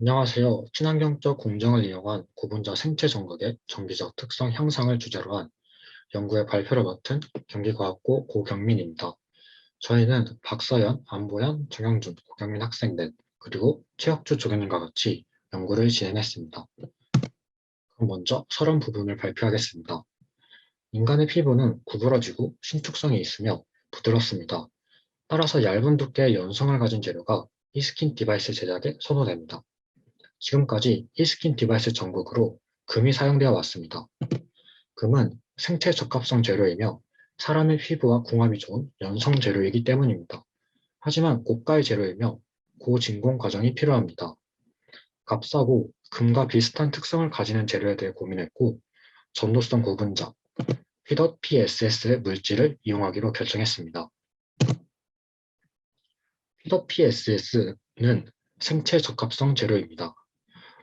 안녕하세요. 친환경적 공정을 이용한 고분자 생체 정극의 정기적 특성 향상을 주제로 한 연구의 발표를 맡은 경기과학고 고경민입니다. 저희는 박서연, 안보현, 정영준, 고경민 학생들, 그리고 최혁주 조교님과 같이 연구를 진행했습니다. 그럼 먼저 서론 부분을 발표하겠습니다. 인간의 피부는 구부러지고 신축성이 있으며 부드럽습니다. 따라서 얇은 두께의 연성을 가진 재료가 이스킨 디바이스 제작에 선호됩니다. 지금까지 이스킨 디바이스 전국으로 금이 사용되어 왔습니다. 금은 생체 적합성 재료이며 사람의 피부와 궁합이 좋은 연성 재료이기 때문입니다. 하지만 고가의 재료이며 고진공 과정이 필요합니다. 값싸고 금과 비슷한 특성을 가지는 재료에 대해 고민했고 전도성 구분자 피덧 PSS의 물질을 이용하기로 결정했습니다. 피덧 PSS는 생체 적합성 재료입니다.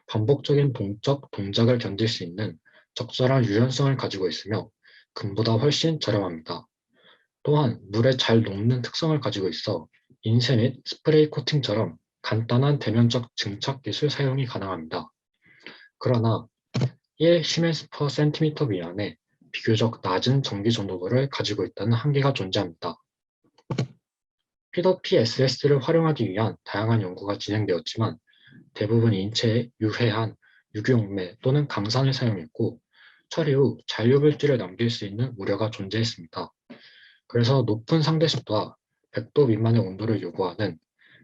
반복적인 동적 동작을 견딜 수 있는 적절한 유연성을 가지고 있으며 금보다 훨씬 저렴합니다. 또한 물에 잘 녹는 특성을 가지고 있어 인쇄 및 스프레이 코팅처럼 간단한 대면적 증착 기술 사용이 가능합니다. 그러나 1 시멘스 퍼 센티미터 미만의 비교적 낮은 전기 전도도를 가지고 있다는 한계가 존재합니다. P.SS를 활용하기 위한 다양한 연구가 진행되었지만 대부분 인체에 유해한 유기용매 또는 강산을 사용했고 처리 후 잔류물질을 남길 수 있는 우려가 존재했습니다. 그래서 높은 상대 습도와 100도 미만의 온도를 요구하는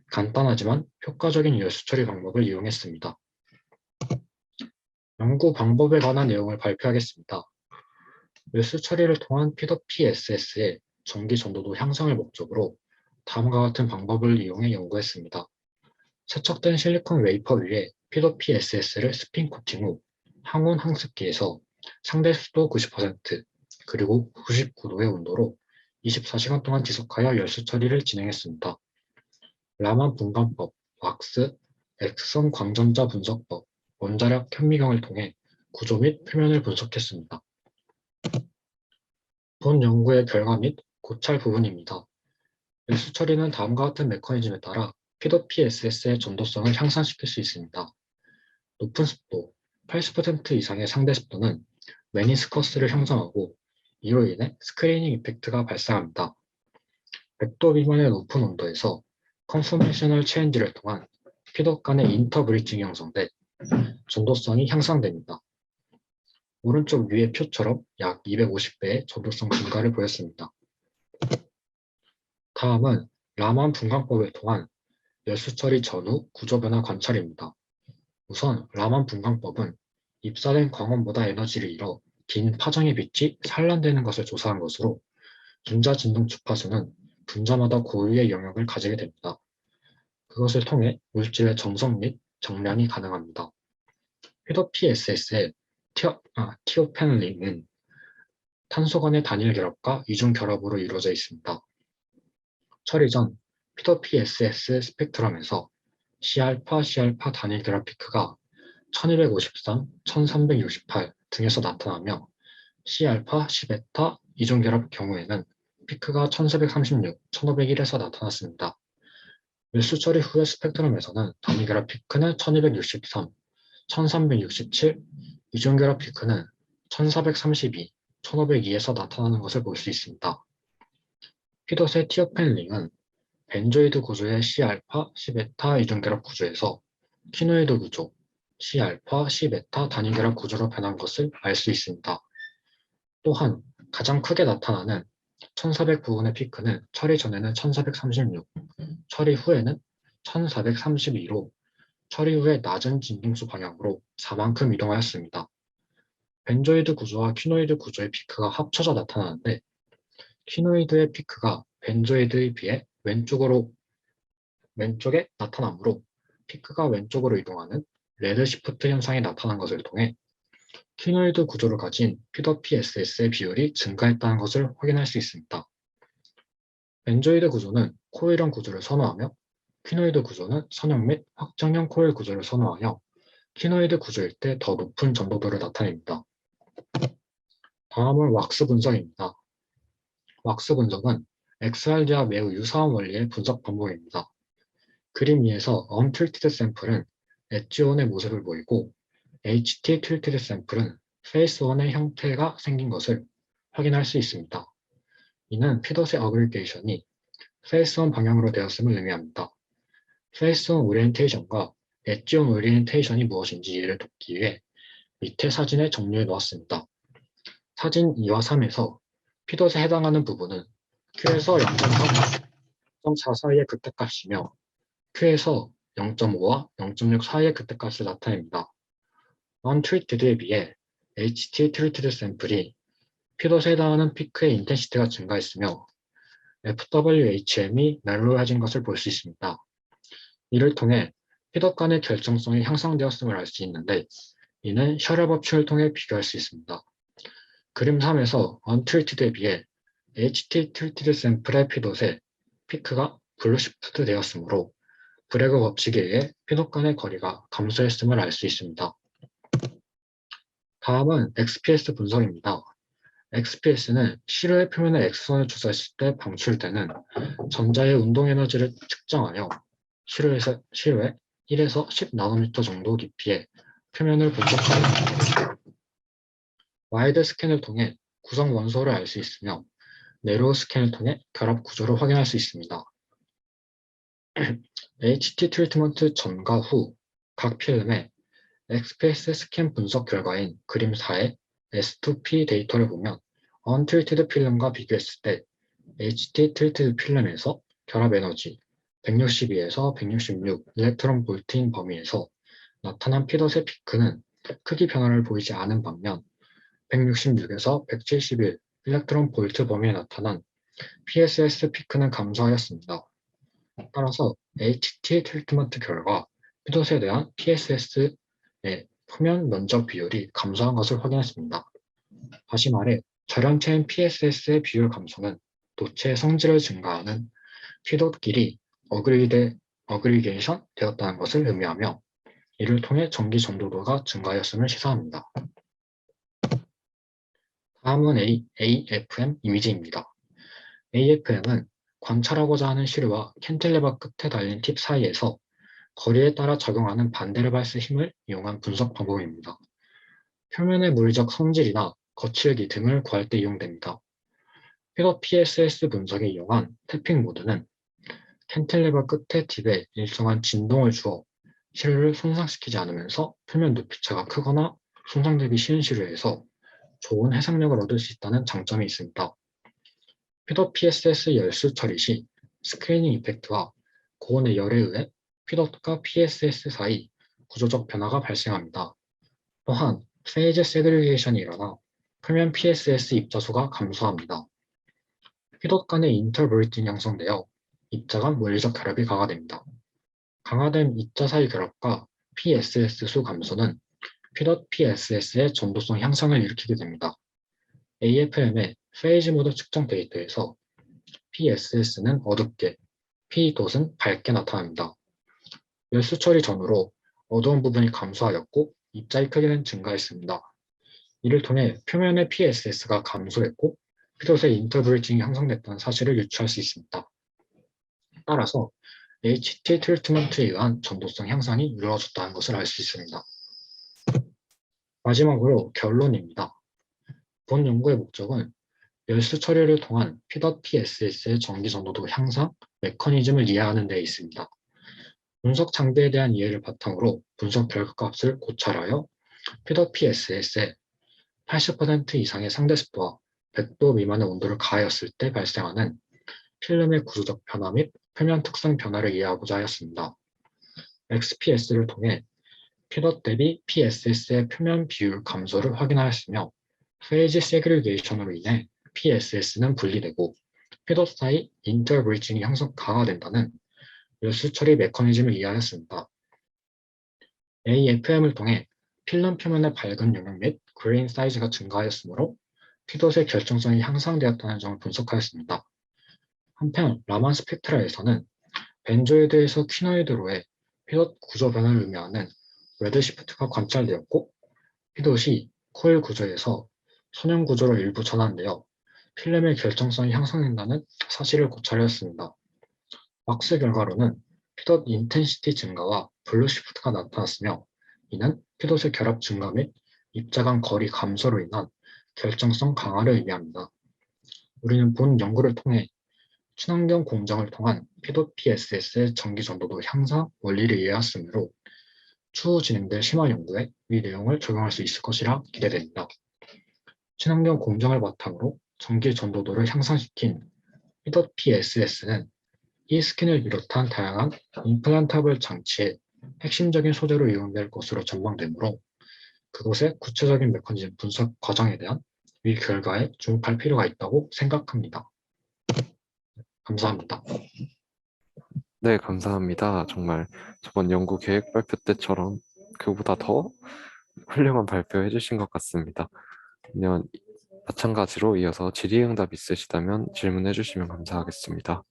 간단하지만 효과적인 열수 처리 방법을 이용했습니다. 연구 방법에 관한 내용을 발표하겠습니다. 열수 처리를 통한 PSS의 전기 전도도 향상을 목적으로 다음과 같은 방법을 이용해 연구했습니다. 세척된 실리콘 웨이퍼 위에 PSS를 스핀 코팅 후 항온 항습기에서 상대 습도 90% 그리고 99도의 온도로 24시간 동안 지속하여 열수 처리를 진행했습니다. 라만 분광법, 왁스, X선 광전자 분석법, 원자력 현미경을 통해 구조 및 표면을 분석했습니다. 본 연구의 결과 및 고찰 부분입니다. 열수 처리는 다음과 같은 메커니즘에 따라 PSS의 전도성을 향상시킬 수 있습니다. 높은 습도, 80% 이상의 상대 습도는 메니스커스를 형성하고 이로 인해 스크리닝 이펙트가 발생합니다. 100도 미만의 높은 온도에서 컨포메이셔널 체인지를 통한 피덧 간의 인터브리칭이 형성돼 전도성이 향상됩니다. 오른쪽 위의 표처럼 약 250배의 전도성 증가를 보였습니다. 다음은 라만 분광법을 통한 열수 처리 전후 구조 변화 관찰입니다. 우선 라만 분광법은 입사된 광원보다 에너지를 잃어 빈 파장의 빛이 산란되는 것을 조사한 것으로 분자 진동 주파수는 분자마다 고유의 영역을 가지게 됩니다. 그것을 통해 물질의 점성 및 정량이 가능합니다. PSS의 티오펜링은 탄소 간의 단일 결합과 이중 결합으로 이루어져 있습니다. 처리 전 PSS 스펙트럼에서 Cα 단일 결합 피크가 1253, 1368 등에서 나타나며 Cα, C베타 이중 결합 경우에는 피크가 1436, 1501에서 나타났습니다. 밀수 처리 후의 스펙트럼에서는 단일 결합 피크는 1263, 1367, 이중 결합 피크는 1432, 1502에서 나타나는 것을 볼 수 있습니다. 피덧의 티오펜링은 벤조이드 구조의 Cα, C베타 이중 결합 구조에서 키노이드 구조, Cα, C베타 단일 결합 구조로 변한 것을 알 수 있습니다. 또한 가장 크게 나타나는 1400 부분의 피크는 처리 전에는 1436, 처리 후에는 1432로 처리 후에 낮은 진동수 방향으로 4만큼 이동하였습니다. 벤조이드 구조와 키노이드 구조의 피크가 합쳐져 나타나는데 키노이드의 피크가 벤조이드에 비해 왼쪽에 나타나므로 피크가 왼쪽으로 이동하는 레드시프트 현상이 나타난 것을 통해 키노이드 구조를 가진 PSS의 비율이 증가했다는 것을 확인할 수 있습니다. 벤조이드 구조는 코일형 구조를 선호하며 키노이드 구조는 선형 및 확장형 코일 구조를 선호하여 키노이드 구조일 때 더 높은 전도도를 나타냅니다. 다음은 왁스 분석입니다. 왁스 분석은 XRD와 매우 유사한 원리의 분석 방법입니다. 그림 위에서 언틸티드 샘플은 엣지1의 모습을 보이고 HT 틸티드 샘플은 페이스1의 형태가 생긴 것을 확인할 수 있습니다. 이는 피벗의 어그리게이션이 페이스1 방향으로 되었음을 의미합니다. 페이스1 오리엔테이션과 엣지1 오리엔테이션이 무엇인지 이해를 돕기 위해 밑에 사진에 정리해 놓았습니다. 사진 2와 3에서 피벗에 해당하는 부분은 Q에서 0.3, 0.4 사이의 극대값이며 Q에서 0.5와 0.6 사이의 극대값을 나타냅니다. untreated에 비해 HT treated 샘플이 피벗에 해당하는 피크의 인텐시티가 증가했으며 FWHM이 멜로해진 것을 볼 수 있습니다. 이를 통해 피벗 간의 결정성이 향상되었음을 알 수 있는데 이는 셔럴 법칙을 통해 비교할 수 있습니다. 그림 3에서 untreated에 비해 HT treated 샘플의 피벗의 피크가 블루시프트 되었으므로 브레그 법칙에 의해 피벗 간의 거리가 감소했음을 알 수 있습니다. 다음은 XPS 분석입니다. XPS는 시루의 표면에 X선을 주사했을 때 방출되는 전자의 운동 에너지를 측정하여 시루에 1에서 10나노미터 정도 깊이의 표면을 분석하여 와이드 스캔을 통해 구성 원소를 알 수 있으며 내로우 스캔을 통해 결합 구조를 확인할 수 있습니다. HT 트리트먼트 전과 후 각 필름의 XPS 스캔 분석 결과인 그림 4의 S2P 데이터를 보면 untreated 필름과 비교했을 때 HT treated 필름에서 결합 에너지 162에서 166 일렉트론 볼트인 범위에서 나타난 피벗의 피크는 크기 변화를 보이지 않은 반면 166에서 171 일렉트론 볼트 범위에 나타난 PSS 피크는 감소하였습니다. 따라서 HT 트리트먼트 결과 피벗에 대한 PSS의 표면 면적 비율이 감소한 것을 확인했습니다. 다시 말해 절연체인 PSS의 비율 감소는 도체의 성질을 증가하는 피벗끼리 어그리게이션 되었다는 것을 의미하며 이를 통해 전기 전도도가 증가하였음을 시사합니다. 다음은 AFM 이미지입니다. AFM은 관찰하고자 하는 시루와 캔틸레버 끝에 달린 팁 사이에서 거리에 따라 적용하는 반데르발스 힘을 이용한 분석 방법입니다. 표면의 물리적 성질이나 거칠기 등을 구할 때 이용됩니다. 피벗 PSS 분석에 이용한 태핑 모드는 캔틸레버 끝의 팁에 일정한 진동을 주어 시루를 손상시키지 않으면서 표면 높이차가 크거나 손상되기 쉬운 시루에서 좋은 해상력을 얻을 수 있다는 장점이 있습니다. 피벗 PSS 열수 처리 시 스크리닝 이펙트와 고온의 열에 의해 피벗과 PSS 사이 구조적 변화가 발생합니다. 또한 페이즈 세그리게이션이 일어나 표면 PSS 입자수가 감소합니다. 피벗 간의 인터브리팅이 형성되어 입자 간 물리적 결합이 강화됩니다. 강화된 입자 사이 결합과 PSS 수 감소는 피벗 PSS의 전도성 향상을 일으키게 됩니다. AFM의 페이즈 모드 측정 데이터에서 PSS는 어둡게, P돛은 밝게 나타납니다. 열수 처리 전후로 어두운 부분이 감소하였고 입자의 크기는 증가했습니다. 이를 통해 표면의 PSS가 감소했고 피벗의 인터브리징이 형성됐다는 사실을 유추할 수 있습니다. 따라서 HT 트리트먼트에 의한 전도성 향상이 이루어졌다는 것을 알 수 있습니다. 마지막으로 결론입니다. 본 연구의 목적은 열수 처리를 통한 피벗 PSS의 전기 전도도 향상 메커니즘을 이해하는 데 있습니다. 분석 장비에 대한 이해를 바탕으로 분석 결과값을 고찰하여 피벗 PSS의 80% 이상의 상대 습도와 100도 미만의 온도를 가하였을 때 발생하는 필름의 구조적 변화 및 표면 특성 변화를 이해하고자 하였습니다. XPS를 통해 피벗 대비 PSS의 표면 비율 감소를 확인하였으며 페이즈 세그리게이션으로 인해 PSS는 분리되고 피벗 사이 인터브리징이 강화된다는 열수 처리 메커니즘을 이해하였습니다. AFM을 통해 필름 표면의 밝은 영역 및 그레인 사이즈가 증가하였으므로 피벗의 결정성이 향상되었다는 점을 분석하였습니다. 한편 라만 스펙트라에서는 벤조이드에서 퀴노이드로의 피벗 구조 변화를 의미하는 레드시프트가 관찰되었고 피벗이 코일 구조에서 소년 구조로 일부 전환되어 필름의 결정성이 향상된다는 사실을 고찰하였습니다. 왁스 결과로는 피벗 인텐시티 증가와 블루 시프트가 나타났으며 이는 피돛의 결합 증가 및 입자 간 거리 감소로 인한 결정성 강화를 의미합니다. 우리는 본 연구를 통해 친환경 공정을 통한 피돛 PSS의 전기 전도도 향상 원리를 이해하였으므로 추후 진행될 심화 연구에 이 내용을 적용할 수 있을 것이라 기대됩니다. 친환경 공정을 바탕으로 전기 전도도를 향상시킨 피돛 PSS는 e스캔을 비롯한 다양한 임플란타블 장치의 핵심적인 소재로 이용될 것으로 전망되므로 그것의 구체적인 메커니즘 분석 과정에 대한 위 결과에 주목할 필요가 있다고 생각합니다. 감사합니다. 네, 감사합니다. 정말 저번 연구 계획 발표 때처럼 그보다 더 훌륭한 발표 해주신 것 같습니다. 그러면 마찬가지로 이어서 질의응답 있으시다면 질문해 주시면 감사하겠습니다.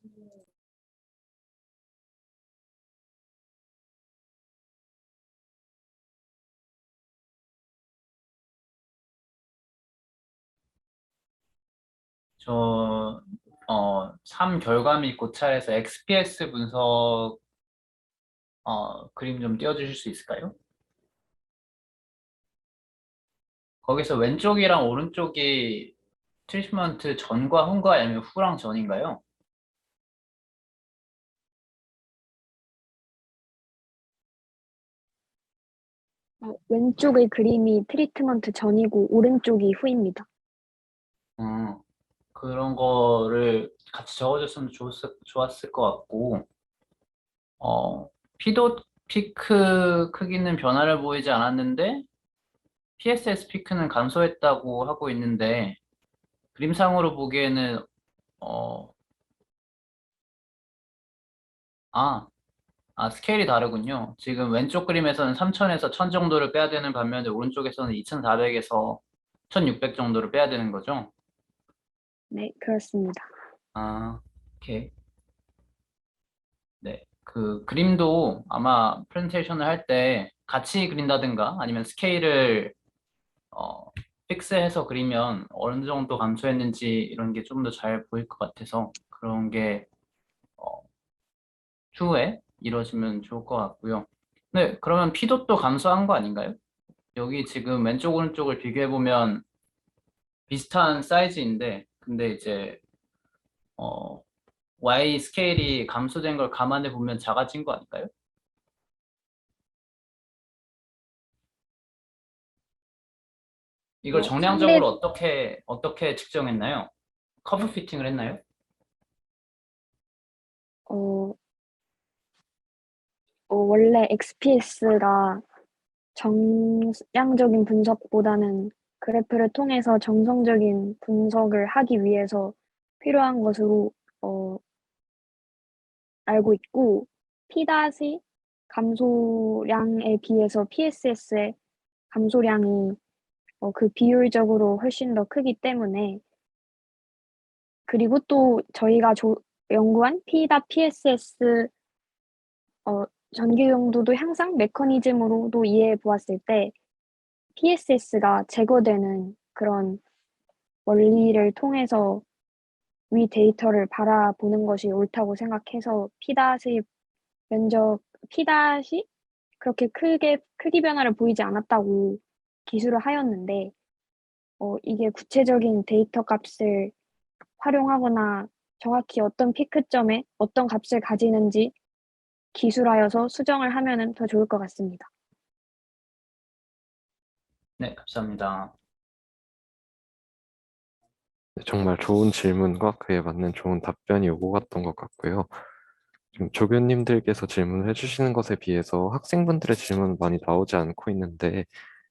저, 3 결과 및 고찰에서 XPS 분석 그림 좀 띄워주실 수 있을까요? 거기서 왼쪽이랑 오른쪽이 트리트먼트 전과 후인가 아니면 후랑 전인가요? 왼쪽의 그림이 트리트먼트 전이고 오른쪽이 후입니다. 그런 거를 같이 적어줬으면 좋았을 것 같고, 피도 피크 크기는 변화를 보이지 않았는데 PSS 피크는 감소했다고 하고 있는데 그림상으로 보기에는 스케일이 다르군요. 지금 왼쪽 그림에서는 3000에서 1000 정도를 빼야 되는 반면에 오른쪽에서는 2400에서 1600 정도를 빼야 되는 거죠? 네, 그렇습니다. 오케이. 네, 그 그림도 아마 프레젠테이션을 할 때 같이 그린다든가 아니면 스케일을 픽스해서 그리면 어느 정도 감소했는지 이런 게 좀 더 잘 보일 것 같아서 그런 게 추후에 이루어지면 좋을 것 같고요. 네, 그러면 P도 감소한 거 아닌가요? 여기 지금 왼쪽 오른쪽을 비교해 보면 비슷한 사이즈인데 근데 이제 Y 스케일이 감소된 걸 감안해 보면 작아진 거 아닐까요? 이걸 정량적으로 어떻게 측정했나요? 커브 피팅을 했나요? 원래 XPS가 정량적인 분석보다는 그래프를 통해서 정성적인 분석을 하기 위해서 필요한 것으로 알고 있고, P- 감소량에 비해서 PSS의 감소량이 그 비율적으로 훨씬 더 크기 때문에, 그리고 또 저희가 연구한 P.PSS 전기 용도도 향상 메커니즘으로도 이해해 보았을 때 PSS가 제거되는 그런 원리를 통해서 위 데이터를 바라보는 것이 옳다고 생각해서 P.의 P- 그렇게 크기 변화를 보이지 않았다고 기술을 하였는데, 이게 구체적인 데이터 값을 활용하거나 정확히 어떤 피크점에 어떤 값을 가지는지 기술하여서 수정을 하면은 더 좋을 것 같습니다. 네, 감사합니다. 정말 좋은 질문과 그에 맞는 좋은 답변이 오고 갔던 것 같고요. 지금 조교님들께서 질문을 해주시는 것에 비해서 학생분들의 질문은 많이 나오지 않고 있는데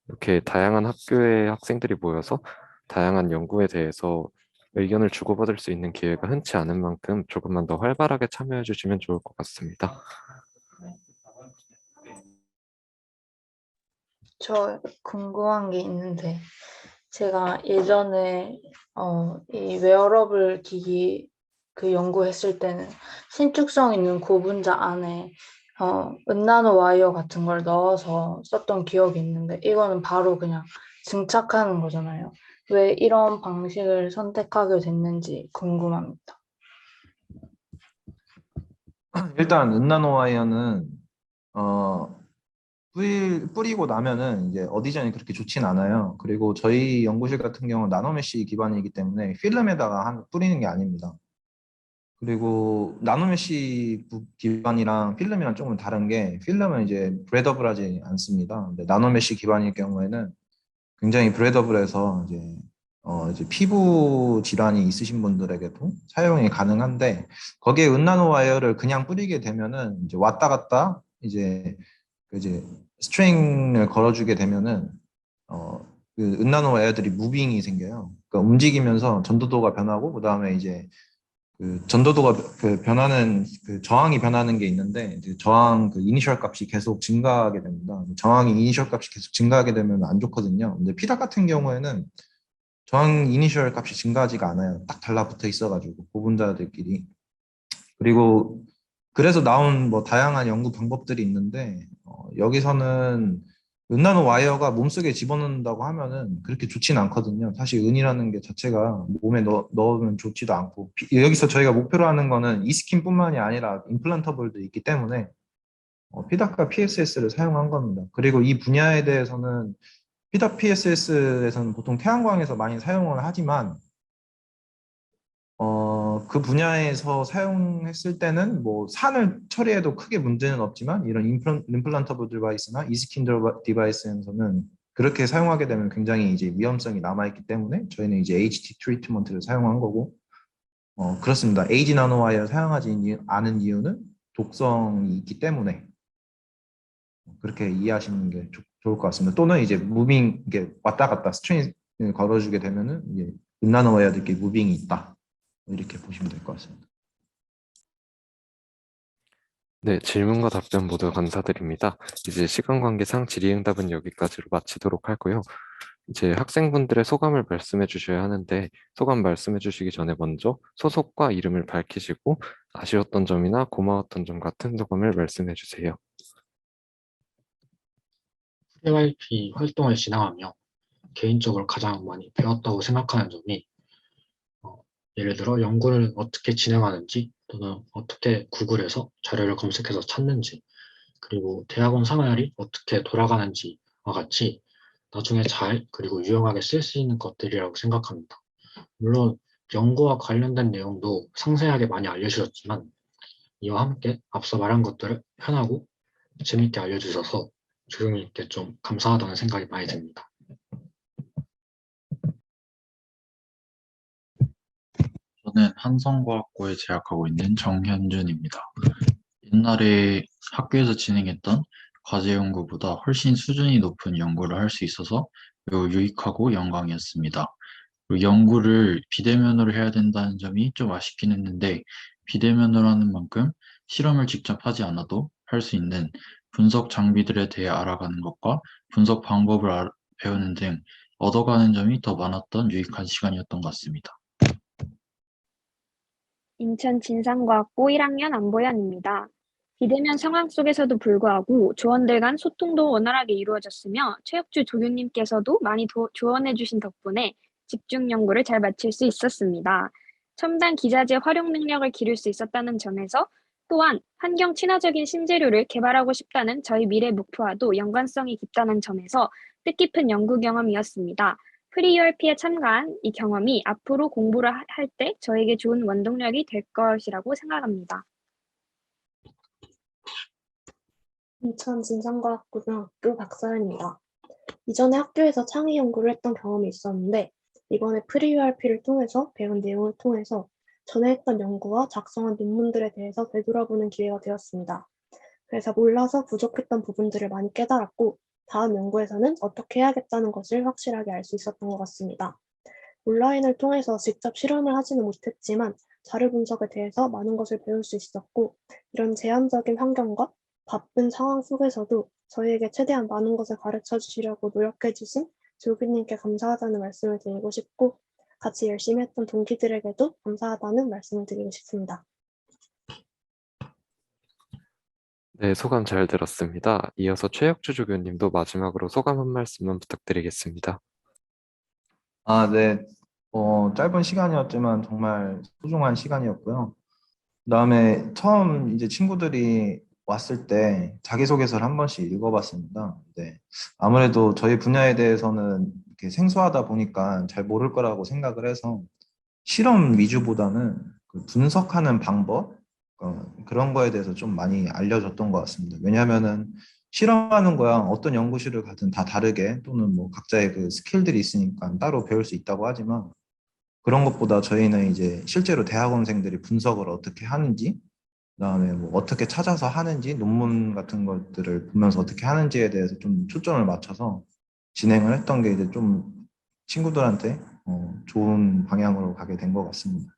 이렇게 다양한 학교의 학생들이 모여서 다양한 연구에 대해서 의견을 주고받을 수 있는 기회가 흔치 않은 만큼 조금만 더 활발하게 참여해 주시면 좋을 것 같습니다. 저 궁금한 게 있는데, 제가 예전에 이 웨어러블 기기 그 연구했을 때는 신축성 있는 고분자 안에 은나노 와이어 같은 걸 넣어서 썼던 기억이 있는데, 이거는 바로 그냥 증착하는 거잖아요. 왜 이런 방식을 선택하게 됐는지 궁금합니다. 일단 은나노 와이어는 뿌리고 나면은 이제 어디전이 그렇게 좋진 않아요. 그리고 저희 연구실 같은 경우는 나노메쉬 기반이기 때문에 필름에다가 뿌리는 게 아닙니다. 그리고 나노메쉬 기반이랑 필름이랑 조금 다른 게 필름은 이제 브레더블하지 않습니다. 근데 나노메쉬 기반일 경우에는 굉장히 브레더블해서 이제 피부 질환이 있으신 분들에게도 사용이 가능한데 거기에 은나노 와이어를 그냥 뿌리게 되면은 이제 왔다 갔다 이제 스트링을 걸어주게 되면은 그 은나노 와이어들이 무빙이 생겨요. 그러니까 움직이면서 전도도가 변하고 그 다음에 이제 그 전도도가 그 변하는 그 저항이 변하는 게 있는데 이제 저항 그 이니셜 값이 계속 증가하게 됩니다. 저항이 이니셜 값이 계속 증가하게 되면 안 좋거든요. 근데 피다 같은 경우에는 저항 이니셜 값이 증가하지가 않아요. 딱 달라붙어 있어가지고 고분자들끼리. 그리고 그래서 나온 뭐 다양한 연구 방법들이 있는데 여기서는 은나노 와이어가 몸속에 집어넣는다고 하면은 그렇게 좋진 않거든요. 사실 은이라는 게 자체가 몸에 넣으면 좋지도 않고 여기서 저희가 목표로 하는 거는 이스킨뿐만이 아니라 임플란터블도 있기 때문에 피다카 PSS를 사용한 겁니다. 그리고 이 분야에 대해서는 피다 PSS에서는 보통 태양광에서 많이 사용을 하지만 그 분야에서 사용했을 때는 뭐 산을 처리해도 크게 문제는 없지만 이런 임플란터블 디바이스나 이스킨 디바이스에서는 그렇게 사용하게 되면 굉장히 이제 위험성이 남아있기 때문에 저희는 이제 HT 트리트먼트를 사용한 거고 그렇습니다. 에이지 나노와이어 사용하지 않은 이유는 독성이 있기 때문에 그렇게 이해하시는 게 좋을 것 같습니다. 또는 이제 무빙 이게 왔다 갔다 스트링을 걸어주게 되면은 이제 은나노와이어들끼리 무빙이 있다. 이렇게 보시면 될 것 같습니다. 네, 질문과 답변 모두 감사드립니다. 이제 시간 관계상 질의응답은 여기까지로 마치도록 하고요. 이제 학생분들의 소감을 말씀해 주셔야 하는데 소감 말씀해 주시기 전에 먼저 소속과 이름을 밝히시고 아쉬웠던 점이나 고마웠던 점 같은 소감을 말씀해 주세요. PYP 활동을 진행하며 개인적으로 가장 많이 배웠다고 생각하는 점이 예를 들어 연구를 어떻게 진행하는지 또는 어떻게 구글에서 자료를 검색해서 찾는지 그리고 대학원 생활이 어떻게 돌아가는지와 같이 나중에 잘 그리고 유용하게 쓸 수 있는 것들이라고 생각합니다. 물론 연구와 관련된 내용도 상세하게 많이 알려주셨지만 이와 함께 앞서 말한 것들을 편하고 재밌게 알려주셔서 조용히께 좀 감사하다는 생각이 많이 듭니다. 저는 한성과학고에 재학하고 있는 정현준입니다. 옛날에 학교에서 진행했던 과제 연구보다 훨씬 수준이 높은 연구를 할 수 있어서 매우 유익하고 영광이었습니다. 그리고 연구를 비대면으로 해야 된다는 점이 좀 아쉽긴 했는데 비대면으로 하는 만큼 실험을 직접 하지 않아도 할 수 있는 분석 장비들에 대해 알아가는 것과 분석 방법을 배우는 등 얻어가는 점이 더 많았던 유익한 시간이었던 것 같습니다. 인천 진상과학고 1학년 안보현입니다. 비대면 상황 속에서도 불구하고 조원들 간 소통도 원활하게 이루어졌으며 최혁주 조교님께서도 많이 조언해 주신 덕분에 집중 연구를 잘 마칠 수 있었습니다. 첨단 기자재 활용 능력을 기를 수 있었다는 점에서 또한 환경 친화적인 신재료를 개발하고 싶다는 저희 미래 목표와도 연관성이 깊다는 점에서 뜻깊은 연구 경험이었습니다. 프리URP에 참가한 이 경험이 앞으로 공부를 할 때 저에게 좋은 원동력이 될 것이라고 생각합니다. 인천 진상과학고등학교 박서연입니다. 이전에 학교에서 창의 연구를 했던 경험이 있었는데 이번에 프리URP를 통해서 배운 내용을 통해서 전에 했던 연구와 작성한 논문들에 대해서 되돌아보는 기회가 되었습니다. 그래서 몰라서 부족했던 부분들을 많이 깨달았고 다음 연구에서는 어떻게 해야겠다는 것을 확실하게 알 수 있었던 것 같습니다. 온라인을 통해서 직접 실험을 하지는 못했지만 자료 분석에 대해서 많은 것을 배울 수 있었고 이런 제한적인 환경과 바쁜 상황 속에서도 저희에게 최대한 많은 것을 가르쳐 주시려고 노력해 주신 조교님께 감사하다는 말씀을 드리고 싶고 같이 열심히 했던 동기들에게도 감사하다는 말씀을 드리고 싶습니다. 네, 소감 잘 들었습니다. 이어서 최혁주 조교님도 마지막으로 소감 한 말씀만 부탁드리겠습니다. 네. 짧은 시간이었지만 정말 소중한 시간이었고요. 그다음에 처음 이제 친구들이 왔을 때 자기소개서를 한 번씩 읽어봤습니다. 네. 아무래도 저희 분야에 대해서는 이렇게 생소하다 보니까 잘 모를 거라고 생각을 해서 실험 위주보다는 그 분석하는 방법 그런 거에 대해서 좀 많이 알려줬던 것 같습니다. 왜냐하면은 실험하는 거야 어떤 연구실을 가든 다 다르게 또는 뭐 각자의 그 스킬들이 있으니까 따로 배울 수 있다고 하지만 그런 것보다 저희는 이제 실제로 대학원생들이 분석을 어떻게 하는지 그다음에 뭐 어떻게 찾아서 하는지 논문 같은 것들을 보면서 어떻게 하는지에 대해서 좀 초점을 맞춰서 진행을 했던 게 이제 좀 친구들한테 좋은 방향으로 가게 된 것 같습니다.